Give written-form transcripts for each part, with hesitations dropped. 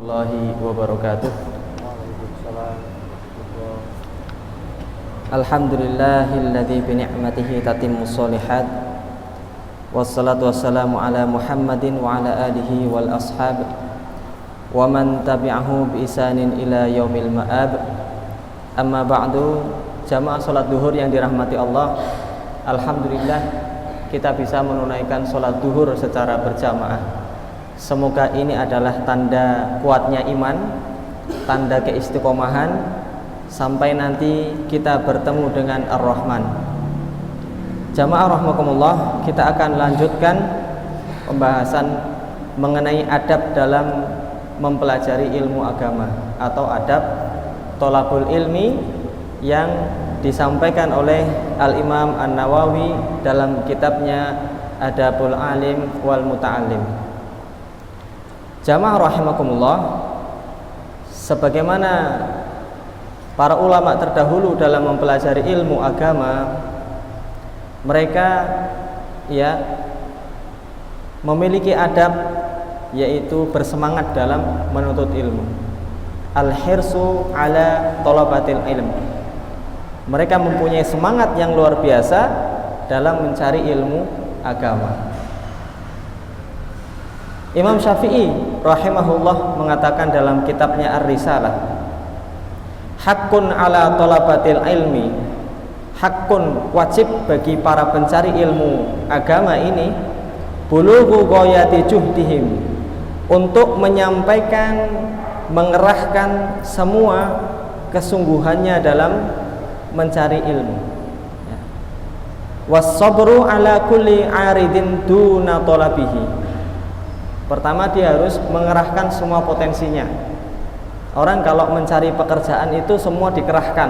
Warahmatullahi wabarakatuh. Waalaikumsalam. Alhamdulillahilladzi bi ni'matihi tatimmus shalihat. Wassalatu wassalamu ala Muhammadin wa ala alihi wal ashab wa man tabi'ahu bi isanin ila yaumil ma'ab. Amma ba'du, jamaah salat duhur yang dirahmati Allah. Alhamdulillah kita bisa menunaikan salat duhur secara berjamaah. Semoga ini adalah tanda kuatnya iman, tanda keistiqomahan sampai nanti kita bertemu dengan Ar-Rahman. Jamaah rahimakumullah, kita akan lanjutkan pembahasan mengenai adab dalam mempelajari ilmu agama atau adab thalabul ilmi yang disampaikan oleh Al-Imam An-Nawawi dalam kitabnya Adabul Alim wal Muta'allim. Jamaah rahimakumullah, sebagaimana para ulama terdahulu dalam mempelajari ilmu agama, mereka memiliki adab, yaitu bersemangat dalam menuntut ilmu. Al-hirsu ala thalabatil ilm. Mereka mempunyai semangat yang luar biasa dalam mencari ilmu agama. Imam Syafi'i rahimahullah mengatakan dalam kitabnya Ar-Risalah, haqqun ala thalabatil ilmi, haqqun wajib bagi para pencari ilmu agama ini, bulughu ghayati juhdihim, untuk menyampaikan, mengerahkan semua kesungguhannya dalam mencari ilmu. Was-sabru ala kulli aridin duna thalabihi. Pertama, dia harus mengerahkan semua potensinya. Orang kalau mencari pekerjaan itu semua dikerahkan,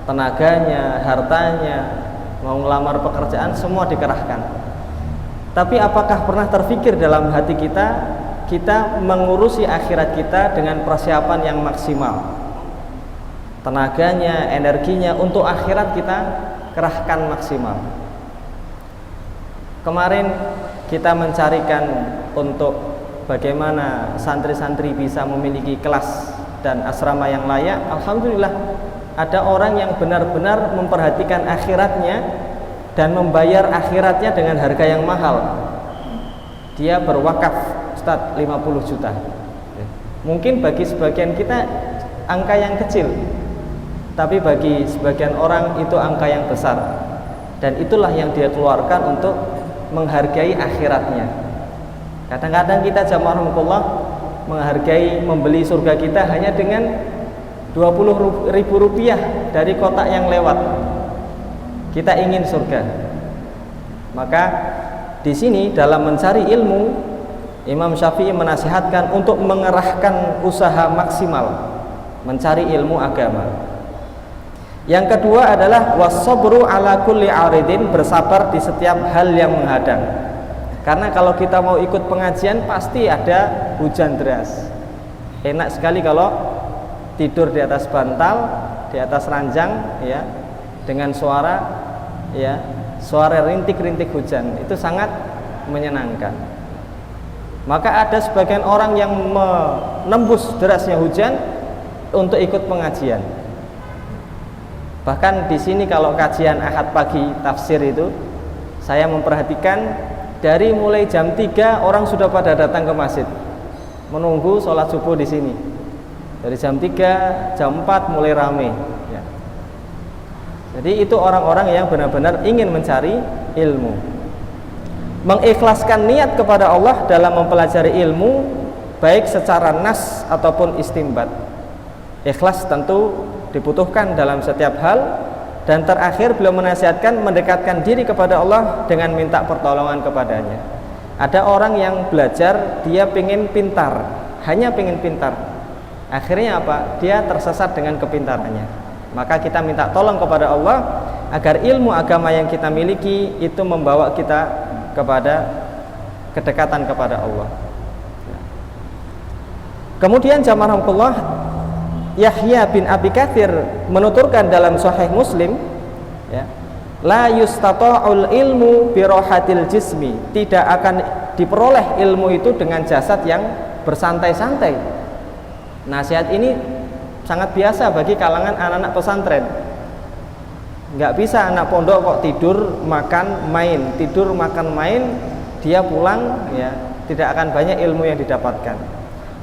tenaganya, hartanya, mau ngelamar pekerjaan semua dikerahkan. Tapi apakah pernah terfikir dalam hati kita mengurusi akhirat kita dengan persiapan yang maksimal? Tenaganya, energinya untuk akhirat kita kerahkan maksimal. Kemarin kita mencarikan untuk bagaimana santri-santri bisa memiliki kelas dan asrama yang layak. Alhamdulillah, ada orang yang benar-benar memperhatikan akhiratnya dan membayar akhiratnya dengan harga yang mahal. Dia berwakaf, Ustadz, 50 juta. Mungkin bagi sebagian kita angka yang kecil, tapi bagi sebagian orang itu angka yang besar. Dan itulah yang dia keluarkan untuk menghargai akhiratnya. Kadang-kadang kita jamaah rahmatullah menghargai membeli surga kita hanya dengan 20.000 rupiah dari kotak yang lewat. Kita ingin surga. Maka di sini dalam mencari ilmu, Imam Syafi'i menasihatkan untuk mengerahkan usaha maksimal mencari ilmu agama. Yang kedua adalah was-sabru ala kulli aridin, bersabar di setiap hal yang menghadang. Karena kalau kita mau ikut pengajian pasti ada hujan deras. Enak sekali kalau tidur di atas bantal, di atas ranjang, dengan suara rintik-rintik hujan. Itu sangat menyenangkan. Maka ada sebagian orang yang menembus derasnya hujan untuk ikut pengajian. Bahkan di sini kalau kajian Ahad pagi tafsir itu, saya memperhatikan dari mulai jam 3 orang sudah pada datang ke masjid menunggu sholat subuh di sini. Dari jam 3, jam 4 mulai rame. Jadi itu orang-orang yang benar-benar ingin mencari ilmu, mengikhlaskan niat kepada Allah dalam mempelajari ilmu, baik secara nas ataupun istimbat. Ikhlas tentu dibutuhkan dalam setiap hal. Dan terakhir beliau menasihatkan mendekatkan diri kepada Allah dengan minta pertolongan kepadanya. Ada orang yang belajar, dia pengen pintar, hanya pengen pintar. Akhirnya apa? Dia tersesat dengan kepintarannya. Maka kita minta tolong kepada Allah agar ilmu agama yang kita miliki itu membawa kita kepada kedekatan kepada Allah. Kemudian jamaah rahmatullah, Yahya bin Abi Katsir menuturkan dalam Sahih Muslim, la yustata'ul ilmu birohatil jismi, tidak akan diperoleh ilmu itu dengan jasad yang bersantai-santai. Nasihat ini sangat biasa bagi kalangan anak-anak pesantren. Nggak bisa anak pondok kok tidur makan main, tidur makan main, dia pulang ya tidak akan banyak ilmu yang didapatkan.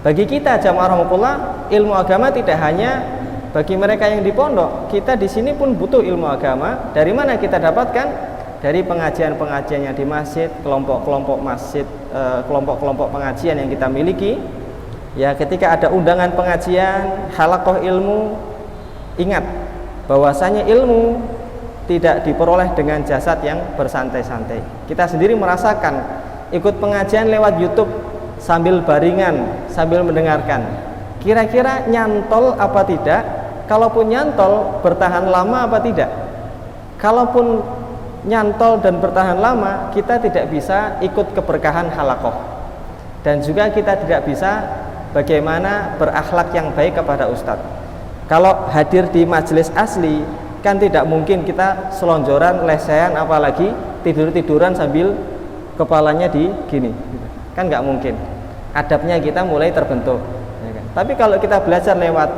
Bagi kita jamaah rahmatullah, ilmu agama tidak hanya bagi mereka yang di pondok, kita di sini pun butuh ilmu agama. Dari mana kita dapatkan? Dari pengajian-pengajian yang di masjid, kelompok-kelompok masjid, kelompok-kelompok pengajian yang kita miliki. Ya, ketika ada undangan pengajian, halaqah ilmu, ingat bahwasanya ilmu tidak diperoleh dengan jasad yang bersantai-santai. Kita sendiri merasakan ikut pengajian lewat YouTube sambil baringan, sambil mendengarkan. Kira-kira nyantol apa tidak? Kalaupun nyantol, bertahan lama apa tidak? Kalaupun nyantol dan bertahan lama, kita tidak bisa ikut keberkahan halaqah. Dan juga kita tidak bisa bagaimana berakhlak yang baik kepada ustadz. Kalau hadir di majelis asli, kan tidak mungkin kita selonjoran, lesehan, apalagi tidur-tiduran sambil kepalanya di gini. Kan nggak mungkin. Adabnya kita mulai terbentuk. Ya kan? Tapi kalau kita belajar lewat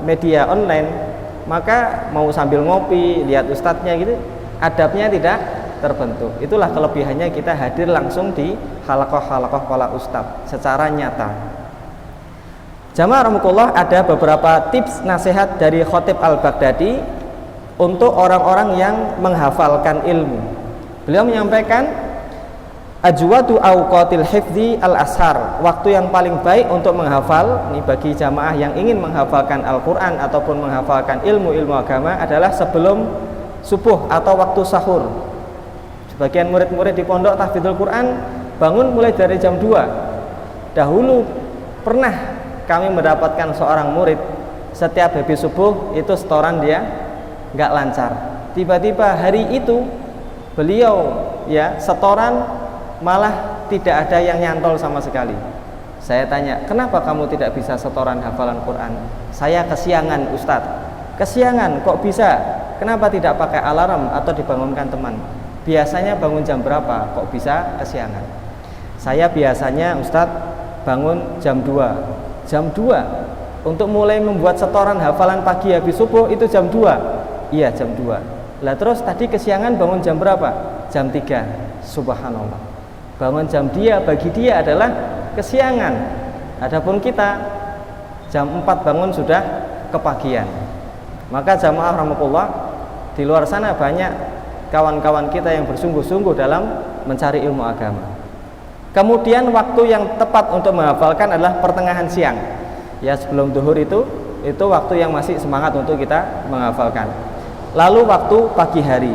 media online, maka mau sambil ngopi, lihat ustadznya gitu, adabnya tidak terbentuk. Itulah kelebihannya kita hadir langsung di halaqah-halaqah para ustadz secara nyata. Jamaah rahmatullah, ada beberapa tips nasihat dari Khatib Al-Baghdadi untuk orang-orang yang menghafalkan ilmu. Beliau menyampaikan, ajwadu awqatil hifdzi al-ashar, waktu yang paling baik untuk menghafal, ini bagi jamaah yang ingin menghafalkan Al-Quran ataupun menghafalkan ilmu-ilmu agama, adalah sebelum subuh atau waktu sahur. Sebagian murid-murid di pondok tahfidzul Quran bangun mulai dari jam 2. Dahulu pernah kami mendapatkan seorang murid, setiap habis subuh itu setoran dia nggak lancar. Tiba-tiba hari itu beliau ya setoran malah tidak ada yang nyantol sama sekali. Saya tanya, kenapa kamu tidak bisa setoran hafalan Quran? Saya kesiangan Ustadz. Kesiangan kok bisa? Kenapa tidak pakai alarm atau dibangunkan teman? Biasanya bangun jam berapa? Kok bisa kesiangan? Saya biasanya Ustadz bangun jam 2. Jam 2 untuk mulai membuat setoran hafalan pagi habis subuh itu jam 2. Iya, jam 2. Lah terus tadi kesiangan bangun jam berapa? Jam 3. Subhanallah. Bangun jam dia bagi dia adalah kesiangan. Adapun kita jam 4 bangun sudah kepagian. Maka jamaah rahmatullah, di luar sana banyak kawan-kawan kita yang bersungguh-sungguh dalam mencari ilmu agama. Kemudian waktu yang tepat untuk menghafalkan adalah pertengahan siang. Ya, sebelum zuhur itu waktu yang masih semangat untuk kita menghafalkan. Lalu waktu pagi hari.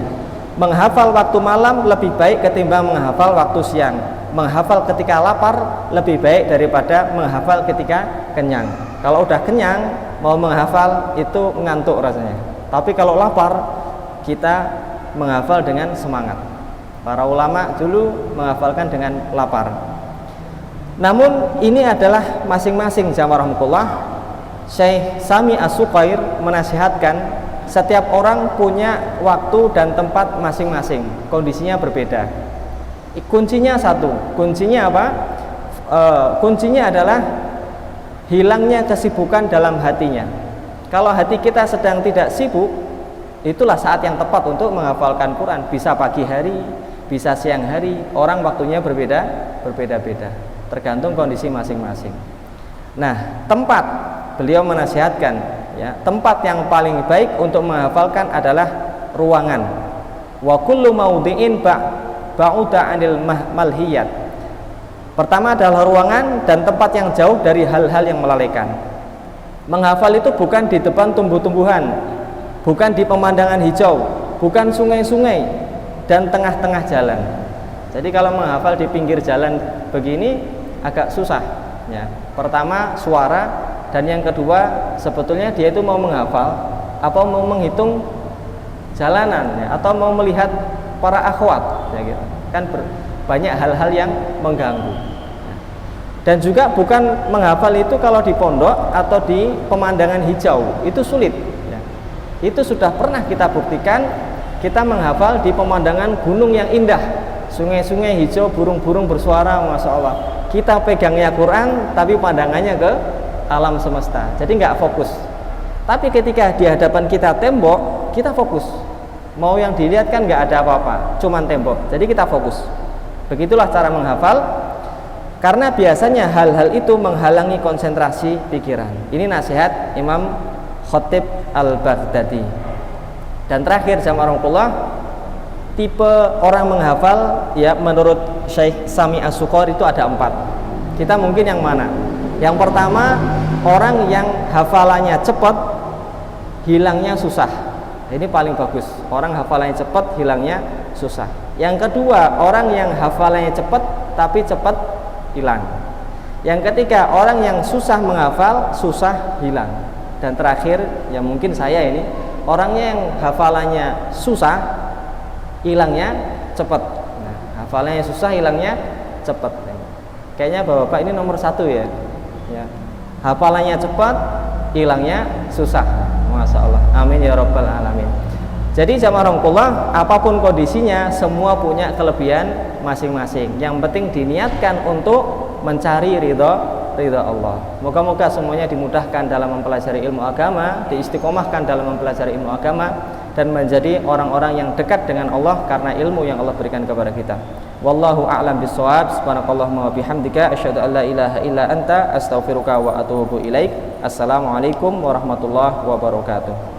Menghafal waktu malam lebih baik ketimbang menghafal waktu siang. Menghafal ketika lapar lebih baik daripada menghafal ketika kenyang. Kalau udah kenyang mau menghafal itu ngantuk rasanya. Tapi kalau lapar kita menghafal dengan semangat. Para ulama dulu menghafalkan dengan lapar. Namun ini adalah masing-masing jamaah rahmatullah. Syekh Sami As-Suqair menasihatkan setiap orang punya waktu dan tempat masing-masing. Kondisinya berbeda. Kuncinya satu. Kuncinya apa? Kuncinya adalah hilangnya kesibukan dalam hatinya. Kalau hati kita sedang tidak sibuk, itulah saat yang tepat untuk menghafalkan Quran. Bisa pagi hari, bisa siang hari. Orang waktunya berbeda-beda, tergantung kondisi masing-masing. Nah, tempat, beliau menasihatkan ya, tempat yang paling baik untuk menghafalkan adalah ruangan. Wa kullu maudhi'in ba'uda 'anil malhiyat. Pertama adalah ruangan dan tempat yang jauh dari hal-hal yang melalaikan. Menghafal itu bukan di depan tumbuh-tumbuhan, bukan di pemandangan hijau, bukan sungai-sungai dan tengah-tengah jalan. Jadi kalau menghafal di pinggir jalan begini agak susah ya. Pertama suara, dan yang kedua sebetulnya dia itu mau menghafal apa mau menghitung jalanan ya, atau mau melihat para akhwat ya gitu. Kan banyak hal-hal yang mengganggu. Dan juga bukan menghafal itu kalau di pondok atau di pemandangan hijau itu sulit ya. Itu sudah pernah kita buktikan. Kita menghafal di pemandangan gunung yang indah, sungai-sungai hijau, burung-burung bersuara, masya Allah. Kita pegangnya Quran tapi pandangannya ke alam semesta. Jadi nggak fokus. Tapi ketika di hadapan kita tembok, kita fokus. Mau yang dilihat kan nggak ada apa-apa, cuman tembok. Jadi kita fokus. Begitulah cara menghafal. Karena biasanya hal-hal itu menghalangi konsentrasi pikiran. Ini nasihat Imam Khatib Al-Baghdadi. Dan terakhir jamaah rahmatullah, tipe orang menghafal ya menurut Syekh Sami As-Suqar itu ada 4. Kita mungkin yang mana? Yang pertama, orang yang hafalannya cepat, hilangnya susah. Ini paling bagus. Orang hafalannya cepat, hilangnya susah. Yang kedua, orang yang hafalannya cepat tapi cepat hilang. Yang ketiga, orang yang susah menghafal, susah hilang. Dan terakhir, ya mungkin saya ini, orangnya yang hafalannya susah, hilangnya cepat. Nah, hafalannya susah, hilangnya cepat. Kayaknya bapak-bapak ini nomor 1 ya. Hafalannya cepat, hilangnya susah. Masya Allah. Amin ya rabbal alamin. Jadi jamaah rahmatullah, apapun kondisinya, semua punya kelebihan masing-masing. Yang penting diniatkan untuk mencari ridha Allah. Moga-moga semuanya dimudahkan dalam mempelajari ilmu agama, diistiqomahkan dalam mempelajari ilmu agama, dan menjadi orang-orang yang dekat dengan Allah karena ilmu yang Allah berikan kepada kita. Wallahu a'lam bishawab. Subhanakallahumma wa bihamdika asyhadu an la ilaha illa anta astaghfiruka wa atubu ilaik. Assalamualaikum warahmatullahi wabarakatuh.